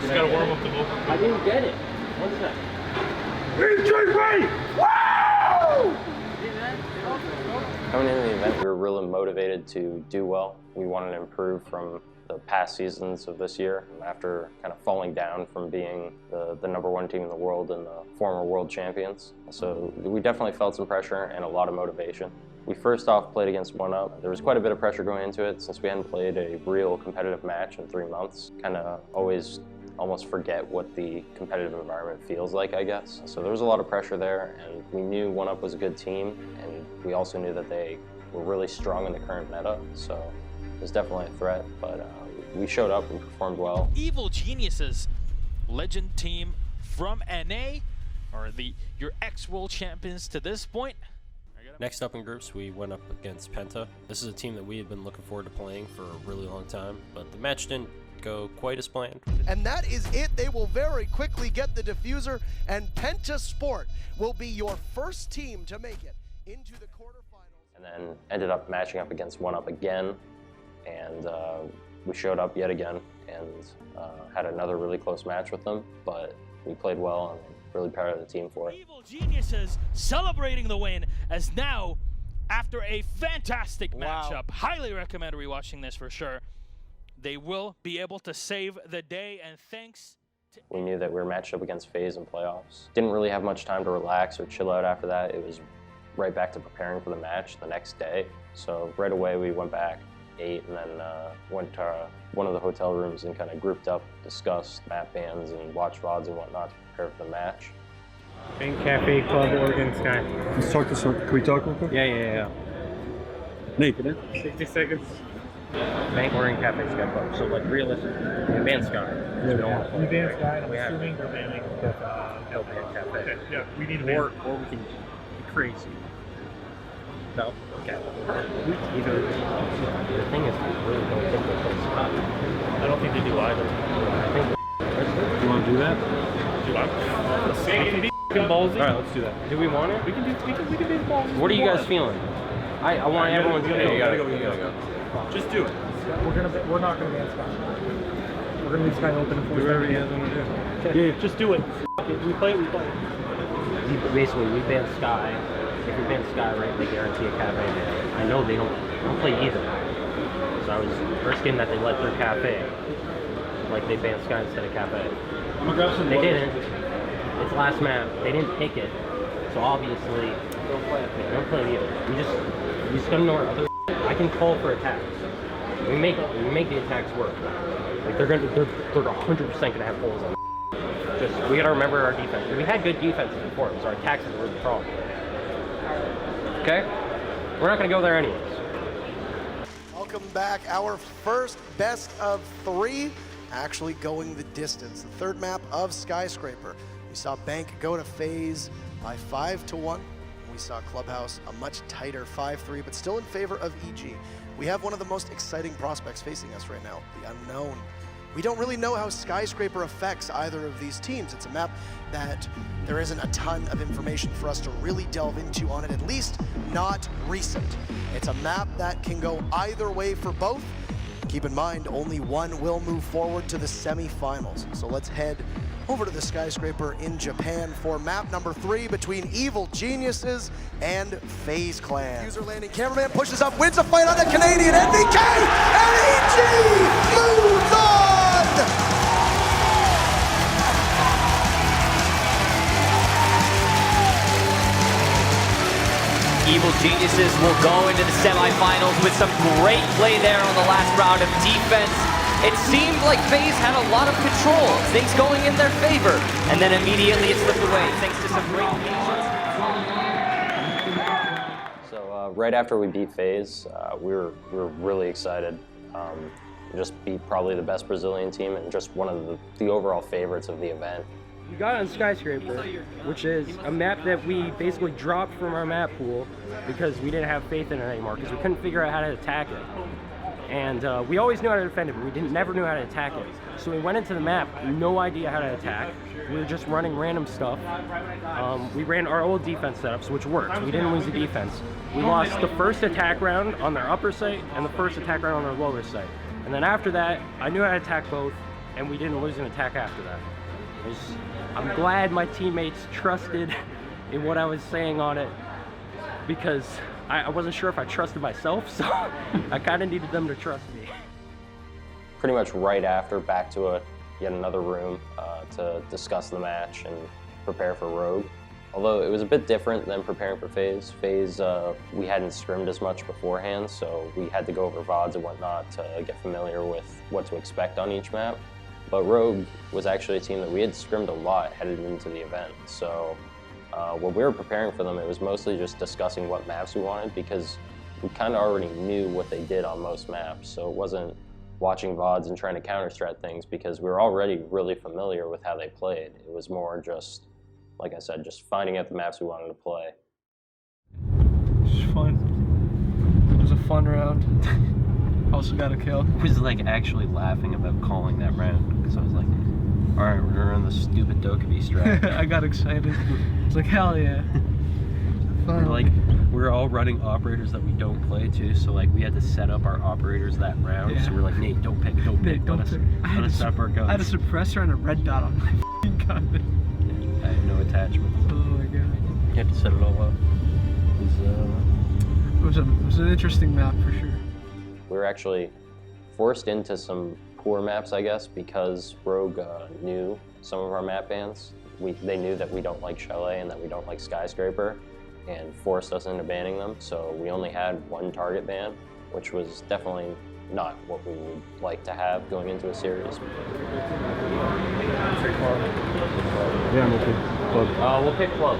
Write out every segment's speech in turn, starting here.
Just gotta warm up the vocal. I didn't get it. One sec. Coming into the event, we were really motivated to do well. We wanted to improve from the past seasons of this year after kind of falling down from being the #1 team in the world and the former world champions. So we definitely felt some pressure and a lot of motivation. We first off played against 1UP. There was quite a bit of pressure going into it since we hadn't played a real competitive match in 3 months. Kind of always almost forget what the competitive environment feels like, I guess. So there was a lot of pressure there, and we knew 1UP was a good team, and we also knew that they were really strong in the current meta, so it was definitely a threat, but we showed up and performed well. Evil Geniuses, legend team from NA, are your ex-world champions to this point. Next up in groups, we went up against Penta. This is a team that we had been looking forward to playing for a really long time, but the match didn't go quite as planned. And that is it. They will very quickly get the diffuser, and Penta Sport will be your first team to make it into the quarterfinals. And then ended up matching up against 1UP again, and we showed up yet again and had another really close match with them, but we played well and really proud of the team for it. Evil Geniuses celebrating the win as now, after a fantastic matchup, highly recommend rewatching this for sure, they will be able to save the day, and thanks to... We knew that we were matched up against Faze in playoffs. Didn't really have much time to relax or chill out after that. It was right back to preparing for the match the next day. So right away we went back, ate, and then went to one of the hotel rooms and kind of grouped up, discussed map bans and watched VODs and whatnot to prepare for the match. Bank Cafe Club Oregon Sky. Let's talk to some. Can we talk real quick? Yeah. Nate, get in. 60 seconds. Bank Oregon Cafe Sky Club. So, like, realistically, advanced Sky. You ban Sky, and I'm assuming they're banning No ban Cafe. Okay, yeah, we need to Or we can be crazy. No? Okay. Either. The thing is, we really don't think they'll play Sky. I don't think they do either. I think You want to do that? Ballsy. Alright, let's do that. Do we want it? We can do the balls. What are you guys feeling? I want everyone to You gotta go. Just do it. We're not gonna ban Sky. We're gonna leave Sky open and force Whatever you guys want to do. Yeah, just do it. We play it. Basically, we ban Sky. If we ban Sky, right, they guarantee a cafe ban. I know they don't play either. So I was risking that they let their cafe. Like they banned Sky instead of cafe. I'm gonna grab some. They didn't. It's last map. They didn't pick it. So obviously, don't play it. They don't play it either. We just gotta know our other. I can call for attacks. We make the attacks work. Like they're 100% gonna have holes on. Just we gotta remember our defense. We had good defenses before, so our attacks were the problem. Okay, we're not gonna go there anyways. Welcome back. Our first best of 3, actually going the distance. The third map of Skyscraper. We saw Bank go to Faze by 5-1. We saw Clubhouse a much tighter 5-3, but still in favor of EG. We have one of the most exciting prospects facing us right now, the unknown. We don't really know how Skyscraper affects either of these teams. It's a map that there isn't a ton of information for us to really delve into on it, at least not recent. It's a map that can go either way for both. Keep in mind, only one will move forward to the semifinals. So let's head over to the Skyscraper in Japan for map number 3 between Evil Geniuses and Faze Clan. User landing, cameraman pushes up, wins a fight on the Canadian NVK, and EG moves on! Evil Geniuses will go into the semifinals with some great play there on the last round of defense. It seemed like Faze had a lot of control, things going in their favor, and then immediately it slipped away thanks to some great patience. So right after we beat Faze, we were really excited. We just beat probably the best Brazilian team and just one of the overall favorites of the event. We got on Skyscraper, which is a map that we basically dropped from our map pool because we didn't have faith in it anymore because we couldn't figure out how to attack it. And we always knew how to defend it, but we never knew how to attack it. So we went into the map, no idea how to attack. We were just running random stuff. We ran our old defense setups, which worked. We didn't lose the defense. We lost the first attack round on their upper site and the first attack round on their lower site. And then after that, I knew how to attack both. and we didn't lose an attack after that. I'm glad my teammates trusted in what I was saying on it, because I wasn't sure if I trusted myself, so I kind of needed them to trust me. Pretty much right after, back to yet another room to discuss the match and prepare for Rogue. Although it was a bit different than preparing for Faze. Faze, we hadn't scrimmed as much beforehand, so we had to go over VODs and whatnot to get familiar with what to expect on each map. But Rogue was actually a team that we had scrimmed a lot headed into the event. So when we were preparing for them, it was mostly just discussing what maps we wanted, because we kind of already knew what they did on most maps. So it wasn't watching VODs and trying to counter-strat things, because we were already really familiar with how they played. It was more just, like I said, just finding out the maps we wanted to play. It's fun. It was a fun round. Also got a kill. I was like actually laughing about calling that round, because I was like, all right, we're gonna run the stupid Dokkaebi strat. I got excited. It's like, hell yeah. We're all running operators that we don't play too, so like we had to set up our operators that round. Yeah. So we're like, Nate, don't pick. Let us set up our guns. I had a suppressor and a red dot on my gun. I had no attachments. Oh my god. You had to set it all up. It was an interesting map for sure. We were actually forced into some poor maps, I guess, because Rogue knew some of our map bans. They knew that we don't like Chalet and that we don't like Skyscraper, and forced us into banning them. So we only had one target ban, which was definitely not what we would like to have going into a series. Yeah, we'll pick club. We'll pick club.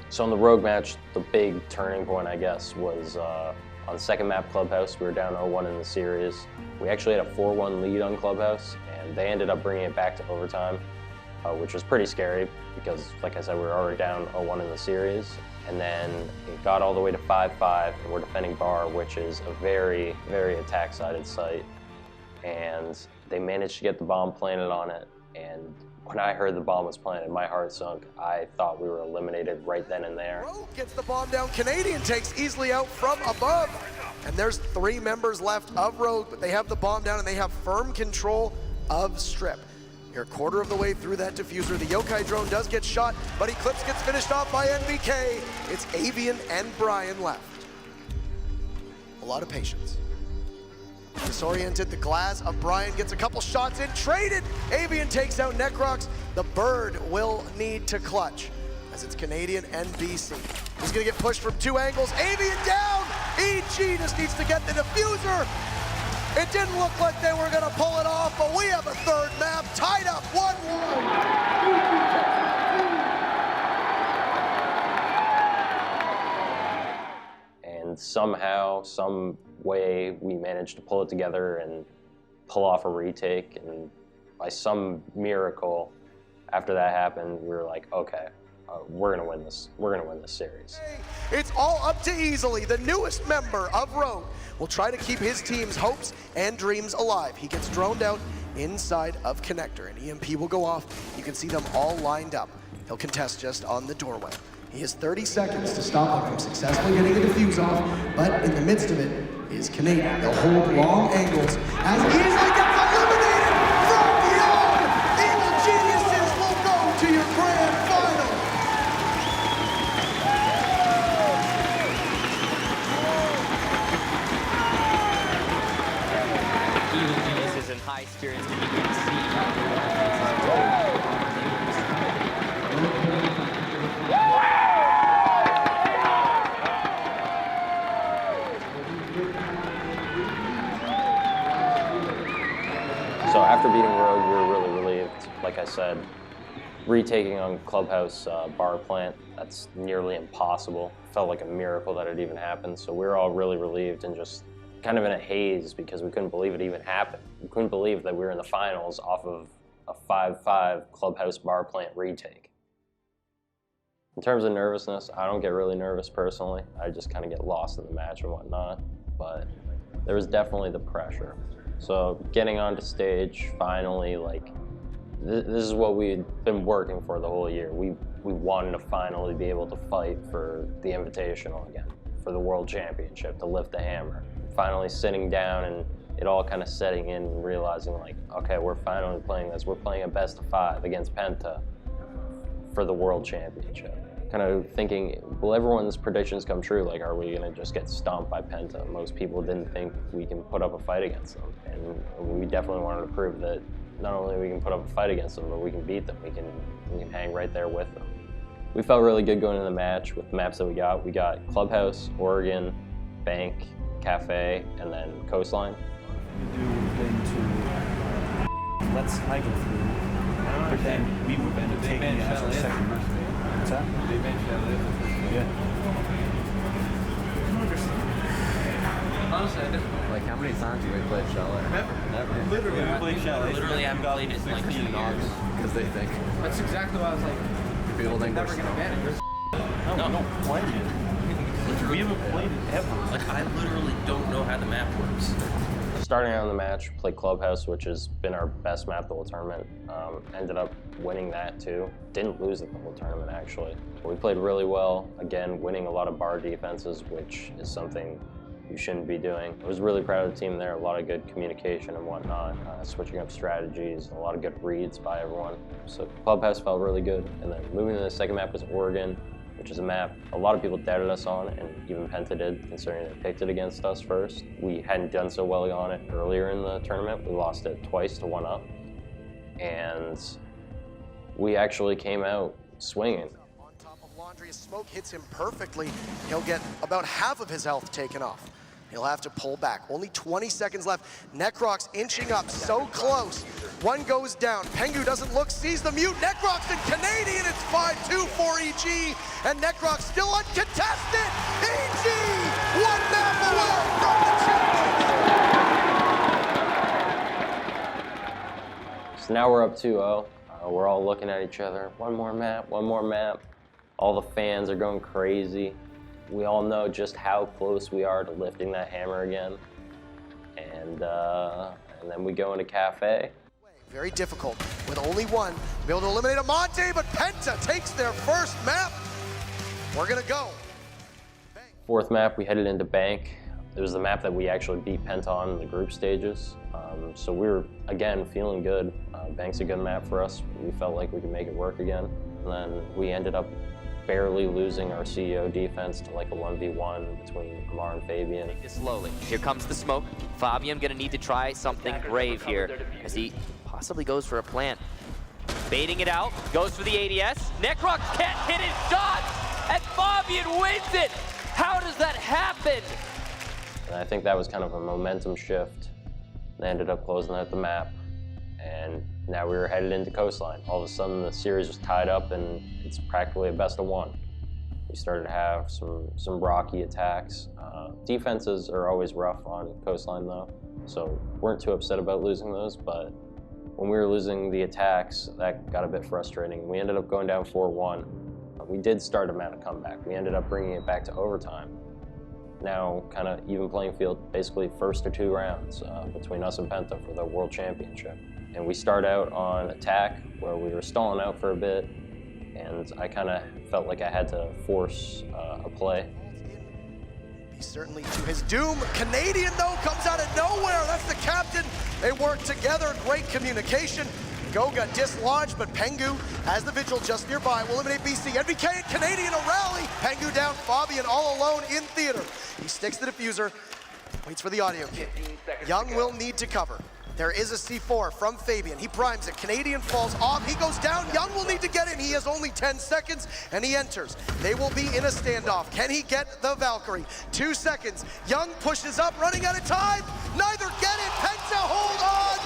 So in the Rogue match, the big turning point, I guess, was on second map Clubhouse. We were down 0-1 in the series. We actually had a 4-1 lead on Clubhouse, and they ended up bringing it back to overtime, which was pretty scary because, like I said, we were already down 0-1 in the series. And then it got all the way to 5-5, and we're defending Bar, which is a very, very attack-sided site. And they managed to get the bomb planted on it, and when I heard the bomb was planted, my heart sunk. I thought we were eliminated right then and there. Rogue gets the bomb down. Canadian takes easily out from above. And there's 3 members left of Rogue, but they have the bomb down and they have firm control of Strip. You're a quarter of the way through that diffuser. The Yokai drone does get shot, but Eclipse gets finished off by NBK. It's Avian and Brian left. A lot of patience. Disoriented, the glass of Brian gets a couple shots in, traded. Avian takes out Necrox. The Bird will need to clutch, as it's Canadian and BC. He's gonna get pushed from 2 angles. Avian down! EG just needs to get the diffuser. It didn't look like they were gonna pull it off, but we have a third map tied up 1-1. And somehow, some way, we managed to pull it together and pull off a retake. And by some miracle, after that happened, we were like, okay, we're gonna win this. We're gonna win this series. It's all up to Easily, the newest member of Rogue. Will try to keep his team's hopes and dreams alive. He gets droned out inside of Connector, and EMP will go off. You can see them all lined up. He'll contest just on the doorway. He has 30 seconds to stop him from successfully getting a defuse off, but in the midst of it is Canadian. They'll hold long angles as Easily gets eliminated from beyond. Evil Geniuses will go to your grand final. Evil Geniuses in high spirits, and you can see So after beating Rogue, we were really relieved. Like I said, retaking on Clubhouse bar plant, that's nearly impossible. Felt like a miracle that it even happened. So we were all really relieved and just kind of in a haze because we couldn't believe it even happened. We couldn't believe that we were in the finals off of a 5-5 Clubhouse bar plant retake. In terms of nervousness, I don't get really nervous personally. I just kind of get lost in the match and whatnot. But there was definitely the pressure. So getting onto stage, finally, like, this is what we'd been working for the whole year. We wanted to finally be able to fight for the Invitational again, for the World Championship, to lift the hammer. Finally sitting down and it all kind of setting in and realizing like, okay, we're finally playing this. We're playing a best of 5 against Penta for the World Championship. Kind of thinking, will everyone's predictions come true? Like, are we gonna just get stomped by Penta? Most people didn't think we can put up a fight against them. And we definitely wanted to prove that not only we can put up a fight against them, but we can beat them. We can hang right there with them. We felt really good going into the match with the maps that we got. We got Clubhouse, Oregon, Bank, Cafe, and then Coastline. Let's hike it through. But then we would end up taking it as our second round. What's that? They bench yeah. Honestly, like how many times have we played Chalet? Never. Literally, we played Chalet. Literally haven't played it in like 2 years. Because they think. That's exactly what I was like. People think never gonna ban it. No, we don't play it. We haven't played it ever. Like, I literally don't know how the map works. Starting out in the match, played Clubhouse, which has been our best map the whole tournament. Ended up winning that too. Didn't lose it the whole tournament actually. We played really well, again, winning a lot of bar defenses, which is something you shouldn't be doing. I was really proud of the team there, a lot of good communication and whatnot, switching up strategies, a lot of good reads by everyone. So Clubhouse felt really good. And then moving to the second map was Oregon, which is a map a lot of people doubted us on, and even Penta did, considering they picked it against us first. We hadn't done so well on it earlier in the tournament. We lost it twice to 1-up, and we actually came out swinging. On top of Laundry, smoke hits him perfectly. He'll get about half of his health taken off. He'll have to pull back. Only 20 seconds left. Necrox inching up, so close. One goes down. Pengu doesn't look, sees the mute. Necrox and Canadian, it's 5-2 for EG. And Necrox still uncontested. EG, one map away from the championship. So now we're up 2-0. We're all looking at each other. One more map, one more map. All the fans are going crazy. We all know just how close we are to lifting that hammer again. And then we go into Cafe. Very difficult with only one. Be able to eliminate Amante, but Penta takes their first map. We're gonna go. Fourth map, we headed into Bank. It was the map that we actually beat Penta on in the group stages. So we were, again, feeling good. Bank's a good map for us. We felt like we could make it work again. And then we ended up barely losing our CEO defense to like a 1v1 between Amar and Fabian. Take this slowly. Here comes the smoke. Fabian gonna need to try something brave here as he possibly goes for a plant. Baiting it out, goes for the ADS. Necrox can't hit his shot, and Fabian wins it. How does that happen? And I think that was kind of a momentum shift. They ended up closing out the map, and now we were headed into Coastline. All of a sudden the series was tied up and it's practically a best of 1. We started to have some rocky attacks. Defenses are always rough on Coastline though, so weren't too upset about losing those, but when we were losing the attacks, that got a bit frustrating. We ended up going down 4-1. We did start a mount a comeback. We ended up bringing it back to overtime. Now kind of even playing field, basically first or 2 rounds between us and Penta for the World Championship. And we start out on attack where we were stalling out for a bit, and I kind of felt like I had to force a play. He's certainly to his doom. Canadian, though, comes out of nowhere. That's the captain. They work together. Great communication. Goga dislodged, but Pengu has the vigil just nearby. Will eliminate BC. NBK and Canadian a rally. Pengu down. Fabian all alone in theater. He sticks the diffuser. Waits for the audio kit. Young will need to cover. There is a C4 from Fabian. He primes it. Canadian falls off. He goes down. Young will need to get in. He has only 10 seconds, and he enters. They will be in a standoff. Can he get the Valkyrie? 2 seconds. Young pushes up, running out of time. Neither get it. Penta, hold on.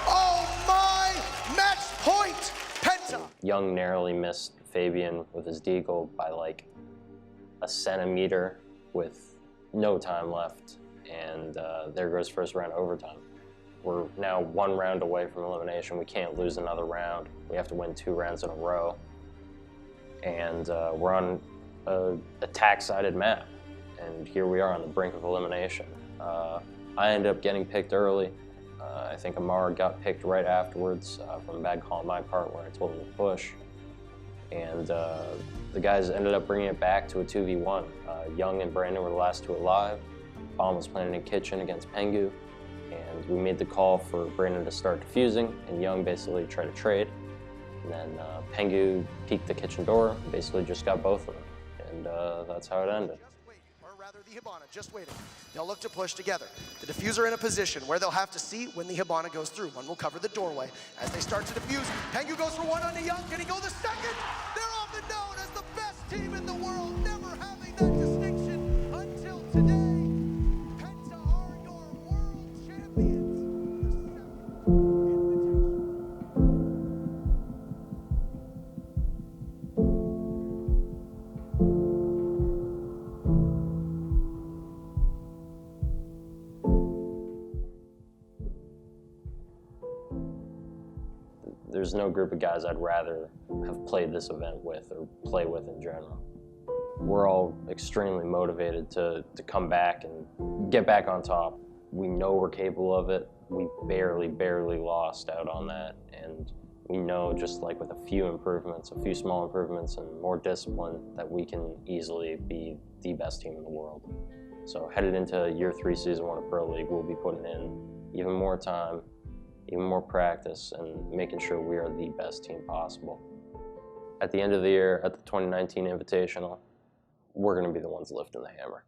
Oh my! Match point. Penta. Young narrowly missed Fabian with his deagle by like a centimeter with no time left, and there goes first round overtime. We're now 1 round away from elimination. We can't lose another round. We have to win 2 rounds in a row. And we're on a attack-sided map. And here we are on the brink of elimination. I ended up getting picked early. I think Amar got picked right afterwards from a bad call on my part where I told him to push. And the guys ended up bringing it back to a 2v1. Young and Brandon were the last 2 alive. Bomb was planted in kitchen against Pengu. And we made the call for Brandon to start defusing, and Young basically tried to trade. And then Pengu peeked the kitchen door, and basically just got both of them. And that's how it ended. Or rather, the Hibana just waiting. They'll look to push together. The diffuser in a position where they'll have to see when the Hibana goes through. One will cover the doorway. As they start to defuse, Pengu goes for one on the Young. Can he go the second? They're often known as the best team in the world, never having that distinction until today. Penta are your world champions. There's no group of guys I'd rather have played this event with or play with in general. We're all extremely motivated to come back and get back on top. We know we're capable of it. We barely lost out on that. And we know, just like with a few improvements, a few small improvements and more discipline, that we can easily be the best team in the world. So headed into year 3, season 1 of Pro League, we'll be putting in even more time, even more practice, and making sure we are the best team possible. At the end of the year, at the 2019 Invitational, we're going to be the ones lifting the hammer.